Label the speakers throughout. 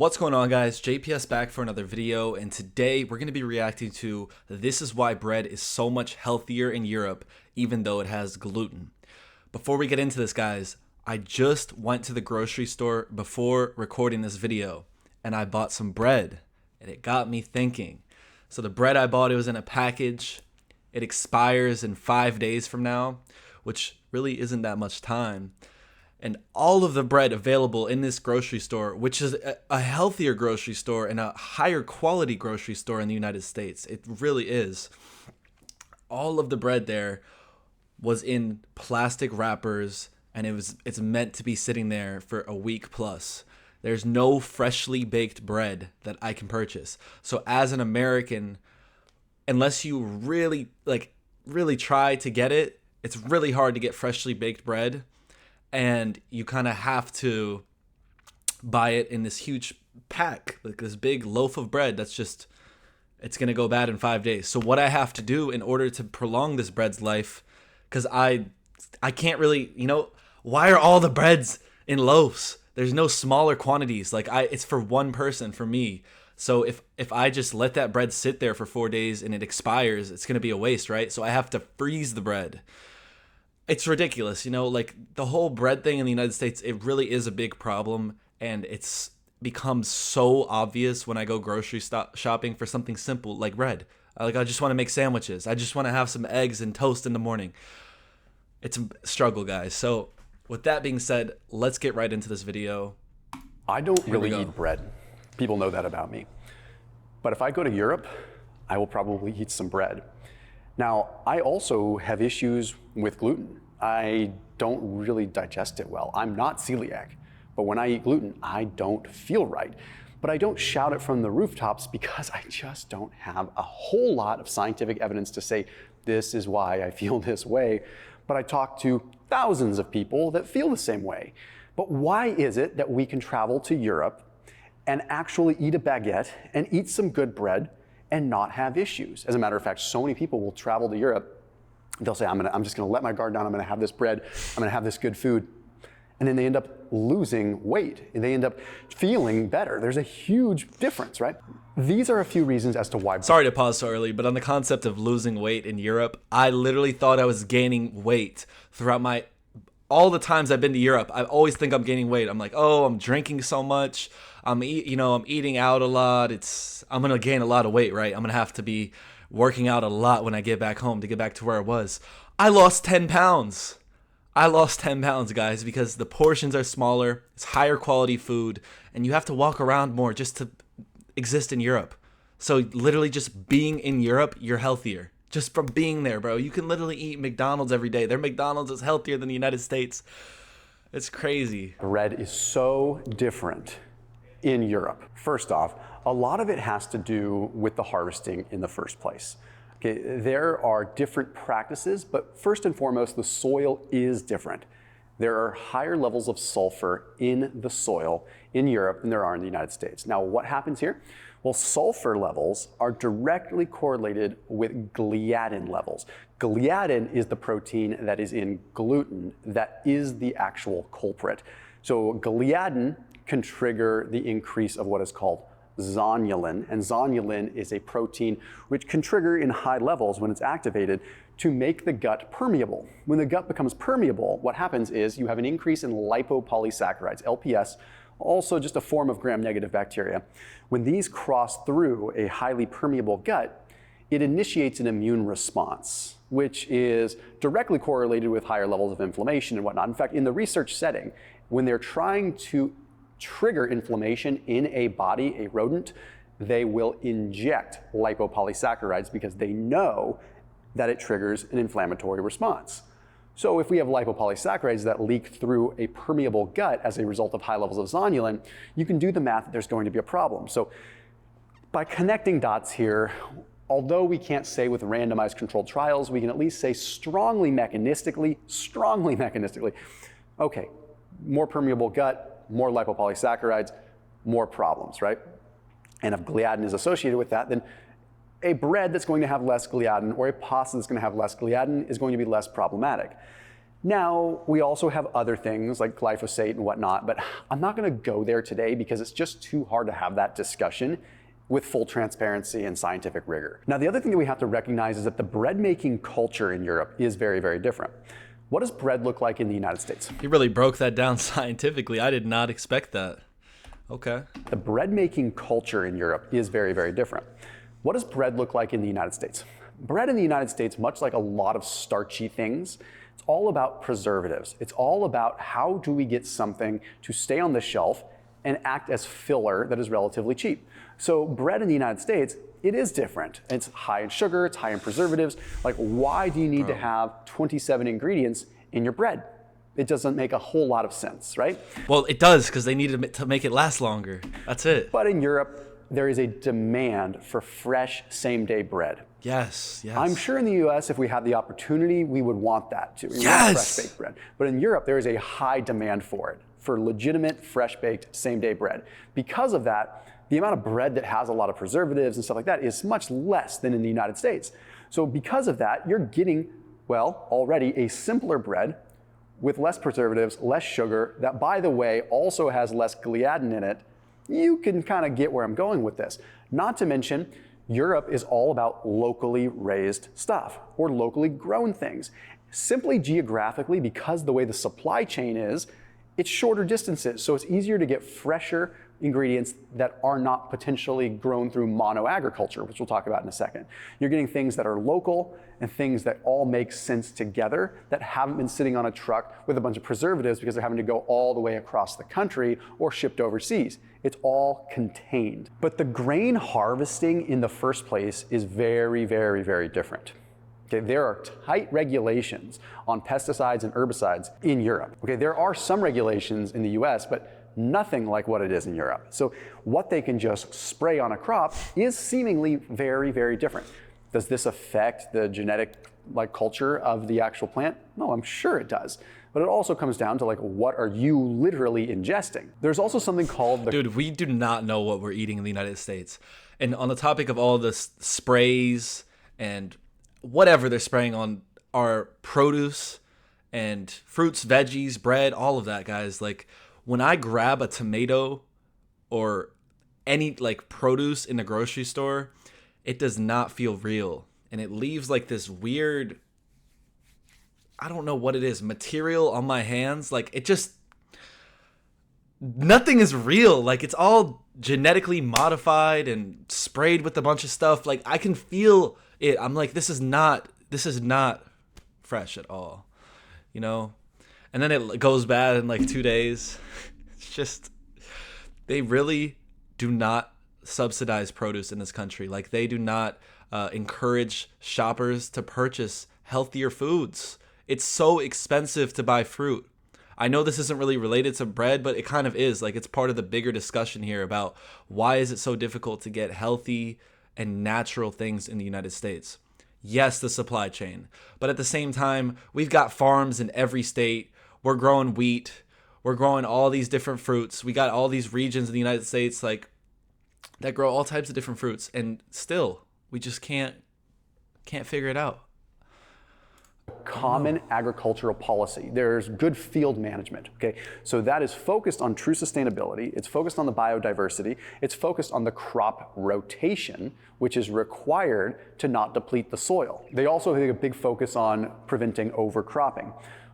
Speaker 1: What's going on, guys? JPS back for another video, and today we're going to be reacting to this is why bread is so much healthier in Europe even though it has gluten. Before we get into this, guys, I just went to the grocery store before recording this video and I bought some bread and it got me thinking. So the bread I bought, it was in a package. It expires in 5 days from now, which really isn't that much time. And all of the bread available in this grocery store, which is a healthier grocery store and a higher quality grocery store in the United States, it really is. All of the bread there was in plastic wrappers, and it's meant to be sitting there for a week plus. There's no freshly baked bread that I can purchase. So as an American, unless you really try to get it, it's really hard to get freshly baked bread. And you kind of have to buy it in this huge pack, like this big loaf of bread that's just, it's going to go bad in 5 days. So what I have to do in order to prolong this bread's life, because I can't really, why are all the breads in loaves? There's no smaller quantities. It's for one person, for me. So if I just let that bread sit there for 4 days and it expires, it's going to be a waste, right? So I have to freeze the bread. It's ridiculous, the whole bread thing in the United States, it really is a big problem, and it's become so obvious when I go grocery shopping for something simple like bread. I just want to make sandwiches. I just want to have some eggs and toast in the morning. It's a struggle, guys. So with that being said, let's get right into this video.
Speaker 2: I don't really eat bread. People know that about me. But if I go to Europe, I will probably eat some bread. Now, I also have issues with gluten. I don't really digest it well. I'm not celiac, but when I eat gluten, I don't feel right. But I don't shout it from the rooftops because I just don't have a whole lot of scientific evidence to say this is why I feel this way. But I talk to thousands of people that feel the same way. But why is it that we can travel to Europe and actually eat a baguette and eat some good bread and not have issues? As a matter of fact, so many people will travel to Europe. They'll say, I'm just gonna let my guard down. I'm gonna have this bread. I'm gonna have this good food. And then they end up losing weight. And they end up feeling better. There's a huge difference, right? These are a few reasons as to why.
Speaker 1: Sorry to pause so early, but on the concept of losing weight in Europe, I literally thought I was gaining weight throughout all the times I've been to Europe. I always think I'm gaining weight. I'm like, oh, I'm drinking so much. I'm eating out a lot. I'm gonna gain a lot of weight, right? I'm gonna have to be working out a lot when I get back home to get back to where I was. I lost 10 pounds. I lost 10 pounds, guys, because the portions are smaller, it's higher quality food, and you have to walk around more just to exist in Europe. So literally just being in Europe, you're healthier. Just from being there, bro. You can literally eat McDonald's every day. Their McDonald's is healthier than the United States. It's crazy.
Speaker 2: Bread is so different in Europe. First off, a lot of it has to do with the harvesting in the first place. Okay, there are different practices, but first and foremost, the soil is different. There are higher levels of sulfur in the soil in Europe than there are in the United States. Now, what happens here? Well, sulfur levels are directly correlated with gliadin levels. Gliadin is the protein that is in gluten that is the actual culprit. So gliadin can trigger the increase of what is called zonulin, and zonulin is a protein which can trigger in high levels when it's activated to make the gut permeable. When the gut becomes permeable, what happens is you have an increase in lipopolysaccharides, LPS, also just a form of gram-negative bacteria. When these cross through a highly permeable gut, it initiates an immune response, which is directly correlated with higher levels of inflammation and whatnot. In fact, in the research setting, when they're trying to trigger inflammation in a body, a rodent, they will inject lipopolysaccharides because they know that it triggers an inflammatory response. So if we have lipopolysaccharides that leak through a permeable gut as a result of high levels of zonulin, you can do the math that there's going to be a problem. So by connecting dots here, although we can't say with randomized controlled trials, we can at least say strongly mechanistically, okay, more permeable gut, more lipopolysaccharides, more problems, right? And if gliadin is associated with that, then a bread that's going to have less gliadin or a pasta that's going to have less gliadin is going to be less problematic. Now, we also have other things like glyphosate and whatnot, but I'm not going to go there today because it's just too hard to have that discussion with full transparency and scientific rigor. Now, the other thing that we have to recognize is that the bread making culture in Europe is very, very different. What does bread look like in the United States?
Speaker 1: You really broke that down scientifically. I did not expect that. Okay.
Speaker 2: The bread making culture in Europe is very, very different. What does bread look like in the United States? Bread in the United States, much like a lot of starchy things, it's all about preservatives. It's all about how do we get something to stay on the shelf and act as filler that is relatively cheap. So bread in the United States, it is different. It's high in sugar, it's high in preservatives. Like, why do you need to have 27 ingredients in your bread? It doesn't make a whole lot of sense, right?
Speaker 1: Well, it does, because they needed to make it last longer. That's it.
Speaker 2: But in Europe, there is a demand for fresh same-day bread.
Speaker 1: Yes, yes.
Speaker 2: I'm sure in the US, if we had the opportunity, we would want that too. We want
Speaker 1: Yes!
Speaker 2: fresh baked bread. But in Europe, there is a high demand for it, for legitimate fresh baked same-day bread. Because of that, the amount of bread that has a lot of preservatives and stuff like that is much less than in the United States. So because of that, you're getting, well, already a simpler bread with less preservatives, less sugar, that, by the way, also has less gliadin in it. You can kind of get where I'm going with this. Not to mention, Europe is all about locally raised stuff or locally grown things. Simply geographically, because the way the supply chain is, it's shorter distances, so it's easier to get fresher ingredients that are not potentially grown through monoagriculture, which we'll talk about in a second. You're getting things that are local and things that all make sense together that haven't been sitting on a truck with a bunch of preservatives because they're having to go all the way across the country or shipped overseas. It's all contained. But the grain harvesting in the first place is very, very, very different. Okay, there are tight regulations on pesticides and herbicides in Europe. Okay, there are some regulations in the US, but nothing like what it is in Europe. So what they can just spray on a crop is seemingly very, very different. Does this affect the genetic culture of the actual plant? No, I'm sure it does. But it also comes down to what are you literally ingesting? There's also something called the...
Speaker 1: Dude, we do not know what we're eating in the United States. And on the topic of all the sprays and whatever they're spraying on our produce and fruits, veggies, bread, all of that, guys. Like, when I grab a tomato or any produce in the grocery store, it does not feel real. And it leaves this weird, I don't know what it is, material on my hands. Nothing is real. It's all genetically modified and sprayed with a bunch of stuff. I can feel it. I'm this is not fresh at all, And then it goes bad in 2 days. It's just, they really do not subsidize produce in this country. They do not encourage shoppers to purchase healthier foods. It's so expensive to buy fruit. I know this isn't really related to bread, but it kind of is. It's part of the bigger discussion here about why is it so difficult to get healthy and natural things in the United States. Yes, the supply chain. But at the same time, we've got farms in every state. We're growing wheat. We're growing all these different fruits. We got all these regions in the United States that grow all types of different fruits. And still, we just can't figure it out.
Speaker 2: Common agricultural policy. There's good field management, okay? So that is focused on true sustainability. It's focused on the biodiversity. It's focused on the crop rotation, which is required to not deplete the soil. They also have a big focus on preventing overcropping.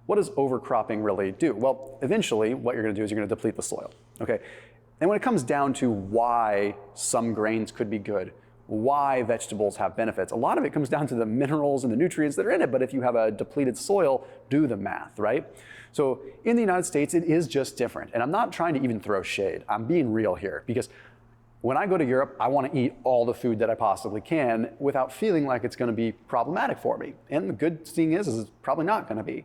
Speaker 2: What does overcropping really do? Well, eventually what you're gonna do is you're gonna deplete the soil, okay? And when it comes down to why some grains could be good, why vegetables have benefits, a lot of it comes down to the minerals and the nutrients that are in it. But if you have a depleted soil, do the math, right? So in the United States, it is just different. And I'm not trying to even throw shade. I'm being real here because when I go to Europe, I want to eat all the food that I possibly can without feeling like it's going to be problematic for me. And the good thing is it's probably not going to be.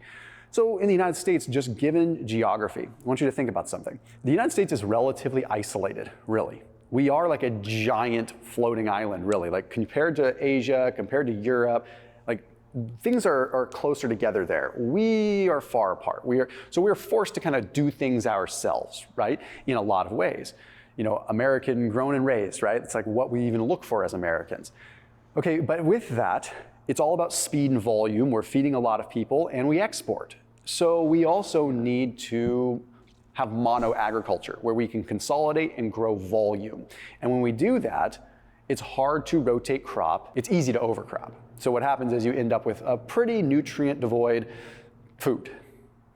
Speaker 2: So in the United States, just given geography, I want you to think about something. The United States is relatively isolated, really. We are like a giant floating island, really. Compared to Asia, compared to Europe, things are closer together there. We are far apart. So we're forced to kind of do things ourselves, right? In a lot of ways. American grown and raised, right? It's what we even look for as Americans. Okay, but with that, it's all about speed and volume. We're feeding a lot of people and we export. So we also need to have mono agriculture where we can consolidate and grow volume. And when we do that, it's hard to rotate crop. It's easy to overcrop. So what happens is you end up with a pretty nutrient devoid food.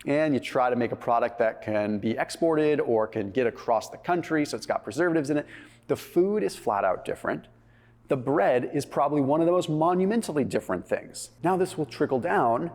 Speaker 2: And you try to make a product that can be exported or can get across the country, so it's got preservatives in it. The food is flat out different. The bread is probably one of the most monumentally different things. Now this will trickle down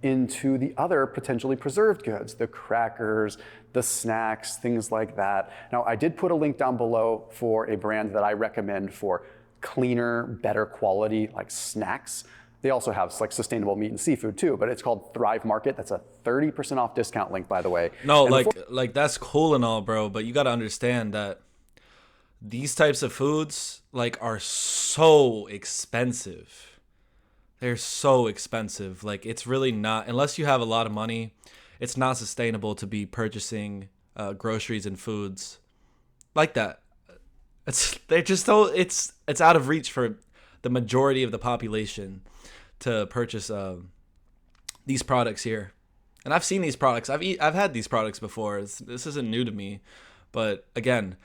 Speaker 2: into the other potentially preserved goods, the crackers, the snacks, things like that. Now I did put a link down below for a brand that I recommend for cleaner, better quality like snacks. They also have like sustainable meat and seafood too, but it's called Thrive Market. That's a 30% off discount link, by the way.
Speaker 1: No, like that's cool and all, bro, but you got to understand that these types of foods like are so expensive. They're so expensive. Like it's really not, unless you have a lot of money, it's not sustainable to be purchasing groceries and foods like that. They're just so it's out of reach for the majority of the population to purchase these products here. And I've seen these products. I've had these products before. This isn't new to me, but again,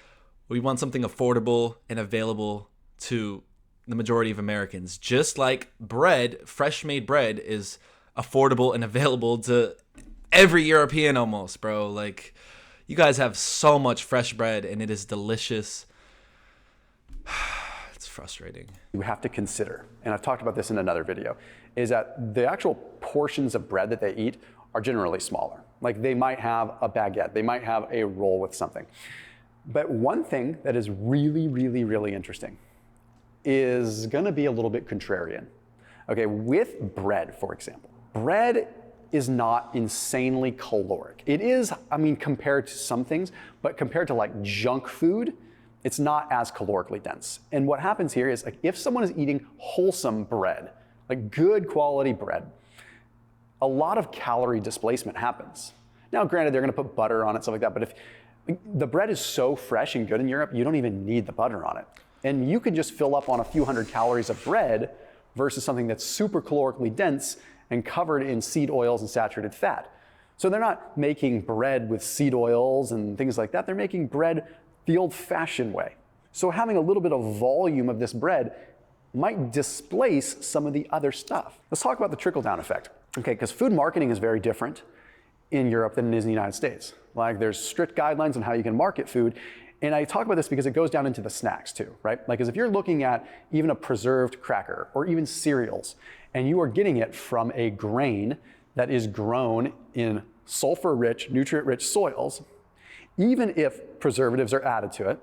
Speaker 1: we want something affordable and available to the majority of Americans. Just like bread, fresh made bread is affordable and available to every European almost, bro. Like you guys have so much fresh bread and it is delicious. It's frustrating.
Speaker 2: You have to consider, and I've talked about this in another video, is that the actual portions of bread that they eat are generally smaller. Like they might have a baguette, they might have a roll with something. But one thing that is really, really, really interesting is gonna be a little bit contrarian. Okay, with bread, for example. Bread is not insanely caloric. It is, I mean, compared to some things, but compared to like junk food, it's not as calorically dense. And what happens here is like if someone is eating wholesome bread, like good quality bread, a lot of calorie displacement happens. Now, granted, they're gonna put butter on it, stuff like that, but if the bread is so fresh and good in Europe, you don't even need the butter on it. And you can just fill up on a few hundred calories of bread versus something that's super calorically dense and covered in seed oils and saturated fat. So they're not making bread with seed oils and things like that. They're making bread the old-fashioned way. So having a little bit of volume of this bread might displace some of the other stuff. Let's talk about the trickle-down effect. Okay, because food marketing is very different in Europe than it is in the United States. Like there's strict guidelines on how you can market food. And I talk about this because it goes down into the snacks too, right? Like as if you're looking at even a preserved cracker or even cereals, and you are getting it from a grain that is grown in sulfur-rich, nutrient-rich soils, even if preservatives are added to it,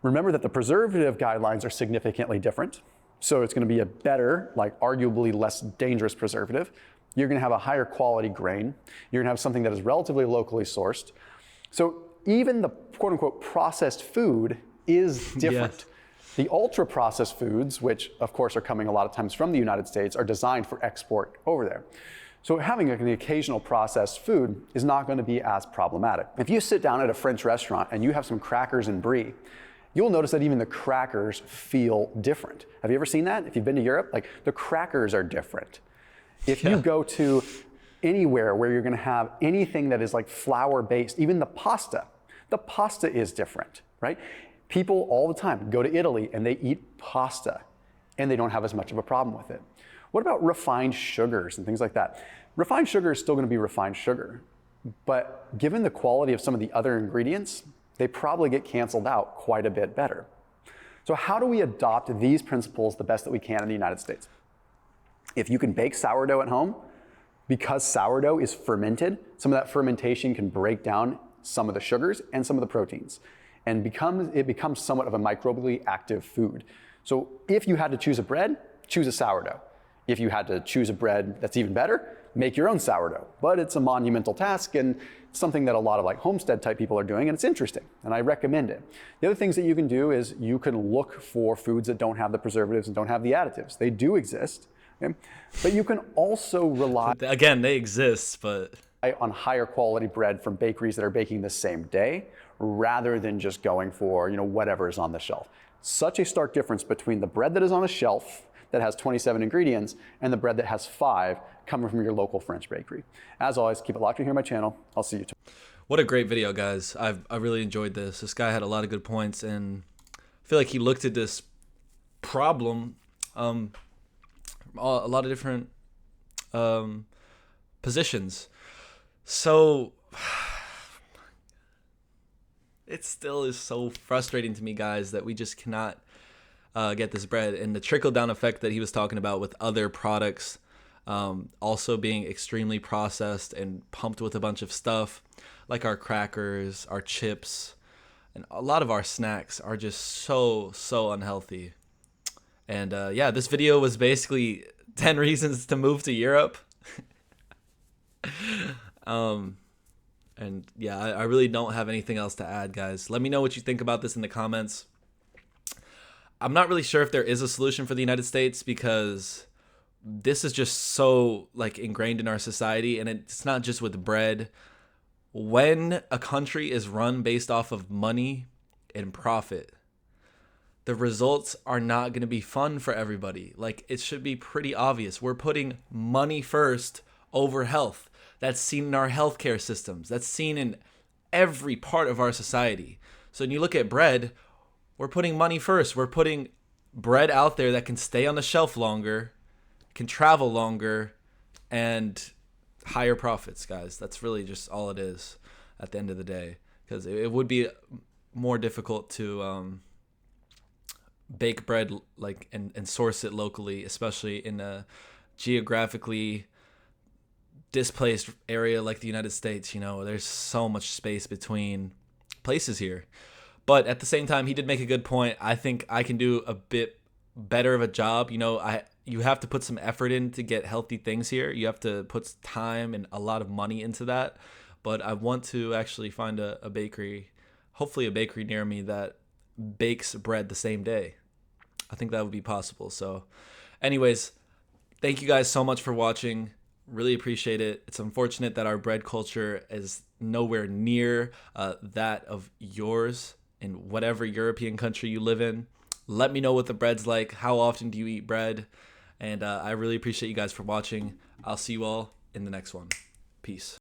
Speaker 2: remember that the preservative guidelines are significantly different. So it's gonna be a better, like arguably less dangerous preservative. You're gonna have a higher quality grain. You're gonna have something that is relatively locally sourced. So even the quote unquote processed food is different.
Speaker 1: Yes.
Speaker 2: The ultra processed foods, which of course are coming a lot of times from the United States, are designed for export over there. So having an occasional processed food is not going to be as problematic. If you sit down at a French restaurant and you have some crackers and brie, you'll notice that even the crackers feel different. Have you ever seen that? If you've been to Europe, like the crackers are different. If you go to anywhere where you're going to have anything that is like flour based, even the pasta is different, right? People all the time go to Italy and they eat pasta and they don't have as much of a problem with it. What about refined sugars and things like that? Refined sugar is still going to be refined sugar, but given the quality of some of the other ingredients, they probably get canceled out quite a bit better. So how do we adopt these principles the best that we can in the United States? If you can bake sourdough at home, because sourdough is fermented, some of that fermentation can break down some of the sugars and some of the proteins, and it becomes somewhat of a microbially active food. So if you had to choose a bread, choose a sourdough. If you had to choose a bread that's even better, make your own sourdough. But it's a monumental task and something that a lot of like homestead type people are doing, and it's interesting, and I recommend it. The other things that you can do is you can look for foods that don't have the preservatives and don't have the additives. They do exist, okay? But you can also rely
Speaker 1: Again, they exist, but
Speaker 2: on higher quality bread from bakeries that are baking the same day, rather than just going for whatever is on the shelf. Such a stark difference between the bread that is on a shelf that has 27 ingredients and the bread that has 5 coming from your local French bakery. As always, keep it locked in here on my channel. I'll see you tomorrow.
Speaker 1: What a great video, guys. I really enjoyed this. This guy had a lot of good points, and I feel like he looked at this problem from a lot of different positions. So it still is so frustrating to me, guys, that we just cannot get this bread. And the trickle-down effect that he was talking about with other products also being extremely processed and pumped with a bunch of stuff, like our crackers, our chips, and a lot of our snacks are just so unhealthy. And yeah, this video was basically 10 reasons to move to Europe. And yeah, I really don't have anything else to add, guys. Let me know what you think about this in the comments. I'm not really sure if there is a solution for the United States, because this is just so like ingrained in our society, and it's not just with bread. When a country is run based off of money and profit, the results are not going to be fun for everybody. Like, it should be pretty obvious. We're putting money first over health. That's seen in our healthcare systems. That's seen in every part of our society. So when you look at bread, we're putting money first. We're putting bread out there that can stay on the shelf longer, can travel longer, and higher profits, guys. That's really just all it is at the end of the day, because it would be more difficult to bake bread like and source it locally, especially in a geographically displaced area like the United States. You know, there's so much space between places here. But at the same time, he did make a good point. I think I can do a bit better of a job. You know, you have to put some effort in to get healthy things here. You have to put time and a lot of money into that. But I want to actually find a bakery, hopefully a bakery near me that bakes bread the same day. I think that would be possible. So anyways, thank you guys so much for watching. Really appreciate it. It's unfortunate that our bread culture is nowhere near that of yours in whatever European country you live in. Let me know what the bread's like. How often do you eat bread? And I really appreciate you guys for watching. I'll see you all in the next one. Peace.